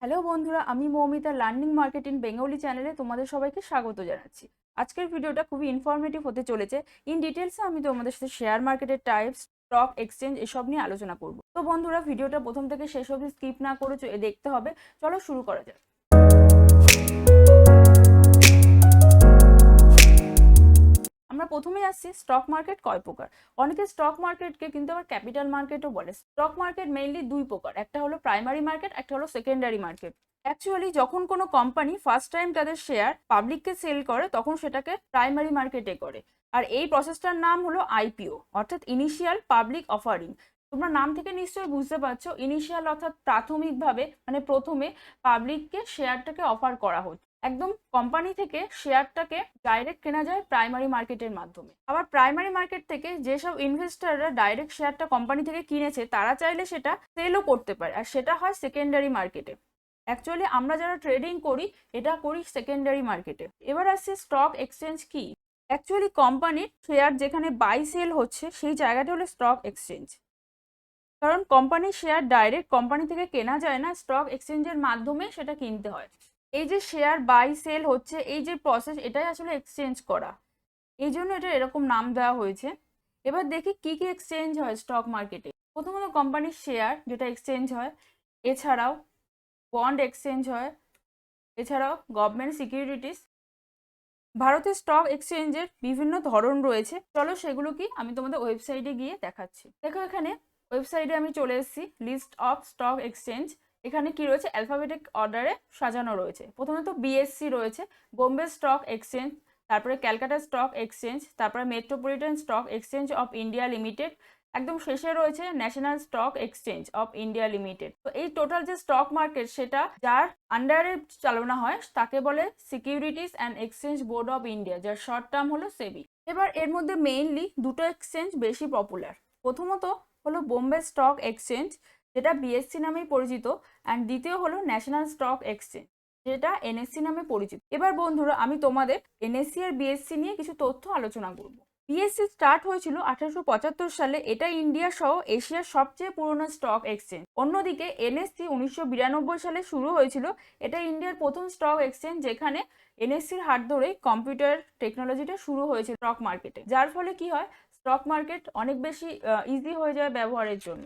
Hello বন্ধুরা, আমি Moumita learning market in Bengali চ্যানেলে তোমাদের সবাইকে স্বাগত জানাচ্ছি। আজকের ভিডিওটা খুবই ইনফরমেটিভ হতে চলেছে। ইন ডিটেলসে আমি তোমাদের সাথে শেয়ার মার্কেটের টাইপস, স্টক এক্সচেঞ্জ এসব নিয়ে আলোচনা করব। তো বন্ধুরা, ভিডিওটা প্রথম থেকে শেষ অবধি স্কিপ না করে দেখতে হবে। চলো শুরু করা যাক। আমরা প্রথমেই আসছি স্টক মার্কেট কয় প্রকার। অনেকে স্টক মার্কেটকে কিন্তু আবার ক্যাপিটাল মার্কেটও বলে। স্টক মার্কেট মেইনলি দুই প্রকার, একটা হলো প্রাইমারি মার্কেট, একটা হলো সেকেন্ডারি মার্কেট। অ্যাকচুয়ালি যখন কোনো কোম্পানি ফার্স্ট টাইম তাদের শেয়ার পাবলিককে সেল করে তখন সেটাকে প্রাইমারি মার্কেটে করে, আর এই প্রসেসটার নাম হলো আইপিও অর্থাৎ ইনিশিয়াল পাবলিক অফারিং। তোমরা নাম থেকে নিশ্চয়ই বুঝতে পারছো, ইনিশিয়াল অর্থাৎ প্রাথমিকভাবে মানে প্রথমে পাবলিককে শেয়ারটাকে অফার করা হচ্ছে। একদম কোম্পানি থেকে শেয়ারটাকে ডাইরেক্ট কেনা যায় প্রাইমারি মার্কেটের মাধ্যমে। আবার প্রাইমারি মার্কেট থেকে যেসব ইনভেস্টাররা ডাইরেক্ট শেয়ারটা কোম্পানি থেকে কিনেছে তারা চাইলে সেটা সেলও করতে পারে, আর সেটা হয় সেকেন্ডারি মার্কেটে। অ্যাকচুয়ালি আমরা যারা ট্রেডিং করি এটা করি সেকেন্ডারি মার্কেটে। এবার আসছে স্টক এক্সচেঞ্জ কি। অ্যাকচুয়ালি কোম্পানির শেয়ার যেখানে বাই সেল হচ্ছে সেই জায়গাটা হলো স্টক এক্সচেঞ্জ। কারণ কোম্পানির শেয়ার ডাইরেক্ট কোম্পানি থেকে কেনা যায় না, স্টক এক্সচেঞ্জের মাধ্যমে সেটা কিনতে হয়। এই যে শেয়ার বাই সেল হচ্ছে, এই যে প্রসেস, এটাই আসলে এক্সচেঞ্জ করা, এই জন্য এটা এরকম নাম দেওয়া হয়েছে। এবার দেখি কি কি এক্সচেঞ্জ হয় স্টক মার্কেটে। প্রথমত কোম্পানির শেয়ার যেটা এক্সচেঞ্জ হয়, এছাড়াও বন্ড এক্সচেঞ্জ হয়, এছাড়াও গভর্নমেন্ট সিকিউরিটিস। ভারতের স্টক এক্সচেঞ্জের বিভিন্ন ধরন রয়েছে, চলো সেগুলো কি আমি তোমাদের ওয়েবসাইটে গিয়ে দেখাচ্ছি। দেখো এখানে ওয়েবসাইটে আমি চলে এসেছি, লিস্ট অফ স্টক এক্সচেঞ্জ। এখানে কি রয়েছে, অ্যালফাবেটিক অর্ডারে সাজানো রয়েছে। প্রথমত বিএসসি রয়েছে, বোম্বে স্টক এক্সচেঞ্জ, তারপরে ক্যালকাটা স্টক এক্সচেঞ্জ, তারপরে metropolitan stock exchange of India limited, একদম শেষে রয়েছে national stock exchange of India limited. তো এই টোটাল যে স্টক মার্কেট সেটা যার আন্ডারে চালনা হয় তাকে বলে securities and exchange board of India, যার শর্ট টার্ম হলো সেবি। এবার এর মধ্যে মেইনলি দুটো এক্সচেঞ্জ বেশি পপুলার। প্রথমত হলো বোম্বে স্টক এক্সচেঞ্জ, যেটা বিএসসি নামেই পরিচিত, অ্যান্ড দ্বিতীয় হলো ন্যাশনাল স্টক এক্সচেঞ্জ, যেটা এনএসসি নামে পরিচিত। এবার বন্ধুরা আমি তোমাদের এনএসসি আর বিএসসি নিয়ে কিছু তথ্য আলোচনা করব। বিএসসি স্টার্ট হয়েছিল 1875 সালে, এটা ইন্ডিয়া সহ এশিয়ার সবচেয়ে পুরনো স্টক এক্সচেঞ্জ। অন্যদিকে এনএসসি 1992 সালে শুরু হয়েছিল, এটা ইন্ডিয়ার প্রথম স্টক এক্সচেঞ্জ যেখানে এনএসসির হাত ধরেই কম্পিউটার টেকনোলজিটা শুরু হয়েছে স্টক মার্কেটে, যার ফলে কি হয় স্টক মার্কেট অনেক বেশি ইজি হয়ে যায় ব্যবহারের জন্য।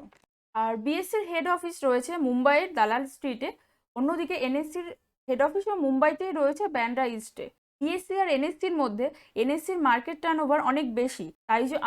আর বিএসসির হেড অফিস রয়েছে মুম্বাইয়ের দালাল স্ট্রিটে, অন্যদিকে এনএসসির হেড অফিসও মুম্বাইতেই রয়েছে ব্যান্ড্রা ইস্টে। বিএসসি আর এনএসসির মধ্যে এনএসসির মার্কেট টার্নওভার অনেক বেশি,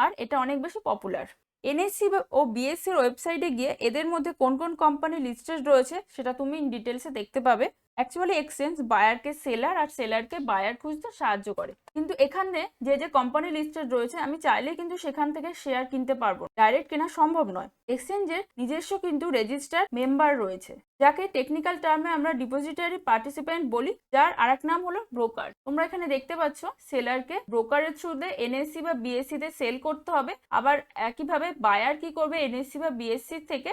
আর এটা অনেক বেশি পপুলার। এনএসসি ও বিএসসির ওয়েবসাইটে গিয়ে এদের মধ্যে কোন কোন কোম্পানি লিস্টেড রয়েছে সেটা তুমি ইন ডিটেলসে দেখতে পাবে। অ্যাকচুয়ালি এক্সচেঞ্জ বায়ারকে সেলার আর সেলারকে বায়ার খুঁজতে সাহায্য করে, কিন্তু এখানে যে যে কোম্পানি লিস্টেড রয়েছে আমি চাইলেই কিন্তু সেখান থেকে শেয়ার কিনতে পারবো, ডাইরেক্ট কেনা সম্ভব নয়। এক্সচেঞ্জের নিজস্ব কিন্তু রেজিস্টার মেম্বার রয়েছে, যাকে টেকনিক্যাল টার্মে আমরা ডিপোজিটারি পার্টিসিপেন্ট বলি, যার আরেক নাম হলো ব্রোকার। তোমরা এখানে দেখতে পাচ্ছ সেলারকে ব্রোকারের থ্রুতে এনএসসি বা বিএসসি তে সেল করতে হবে, আবার একইভাবে বায়ার কি করবে এনএসসি বা বিএসসি থেকে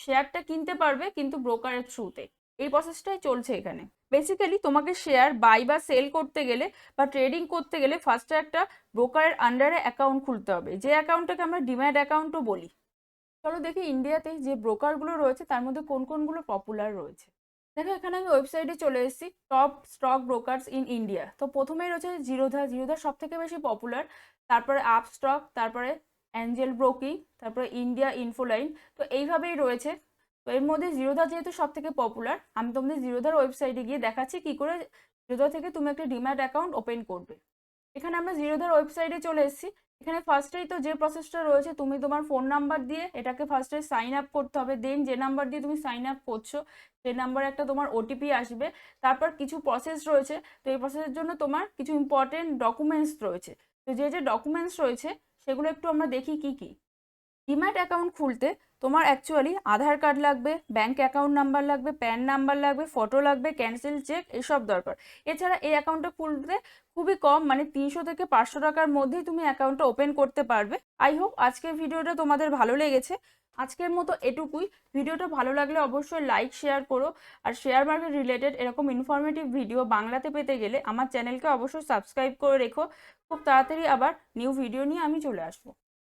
শেয়ারটা কিনতে পারবে কিন্তু ব্রোকারের থ্রুতে। এই প্রসেসটাই চলছে এখানে। বেসিক্যালি তোমাকে শেয়ার বাই বা সেল করতে গেলে বা ট্রেডিং করতে গেলে ফার্স্টে একটা ব্রোকারের আন্ডারে অ্যাকাউন্ট খুলতে হবে, যে অ্যাকাউন্টটাকে আমরা ডিম্যাট অ্যাকাউন্টও বলি। চলো দেখি ইন্ডিয়াতে যে ব্রোকারগুলো রয়েছে তার মধ্যে কোন কোনগুলো পপুলার রয়েছে। দেখো এখানে আমি ওয়েবসাইটে চলে এসেছি, top stock brokers in India. তো প্রথমেই রয়েছে জিরোধা, জিরোধা সব থেকে বেশি পপুলার, তারপরে আপস্টক, তারপরে অ্যাঞ্জেল ব্রোকিং, তারপরে ইন্ডিয়া ইনফোলাইন। তো এইভাবেই রয়েছে। তো এর মধ্যে জিরোধা যেহেতু সব থেকে পপুলার, আমি তোমাদের জিরোধার ওয়েবসাইটে গিয়ে দেখাচ্ছি কি করে জিরোধা থেকে তুমি একটা ডিম্যাট অ্যাকাউন্ট ওপেন করবে। এখানে আমরা জিরোধার ওয়েবসাইটে চলে এসেছি। এখানে ফার্স্টেই তো যে প্রসেসটা রয়েছে, তুমি তোমার ফোন নাম্বার দিয়ে এটাকে ফার্স্টে সাইন আপ করতে হবে, দেন যে নাম্বার দিয়ে তুমি সাইন আপ করছো সেই নাম্বারে একটা তোমার ওটিপি আসবে। তারপর কিছু প্রসেস রয়েছে, তো এই প্রসেসের জন্য তোমার কিছু ইম্পর্টেন্ট ডকুমেন্টস রয়েছে। তো যে যে ডকুমেন্টস রয়েছে সেগুলো একটু আমরা দেখি কি কি। ডিম্যাট অ্যাকাউন্ট খুলতে তোমার অ্যাকচুয়ালি আধার কার্ড লাগবে, ব্যাংক অ্যাকাউন্ট নাম্বার লাগবে, প্যান নাম্বার লাগবে, ফটো লাগবে, ক্যান্সেল চেক এসব দরকার। এছাড়া এই অ্যাকাউন্টটা খুলতে খুবই কম মানে 300 থেকে 500 টাকার মধ্যেই তুমি অ্যাকাউন্টটা ওপেন করতে পারবে। আই হোপ আজকের ভিডিওটা তোমাদের ভালো লেগেছে। আজকের মতো এটুকুই। ভিডিওটা ভালো লাগলে অবশ্যই লাইক শেয়ার করো, আর শেয়ার মার্কেট রিলেটেড এরকম ইনফরমেটিভ ভিডিও বাংলাতে পেতে গেলে আমার চ্যানেলকে অবশ্যই সাবস্ক্রাইব করে রেখো। খুব তাড়াতাড়ি আবার নিউ ভিডিও নিয়ে আমি চলে আসবো।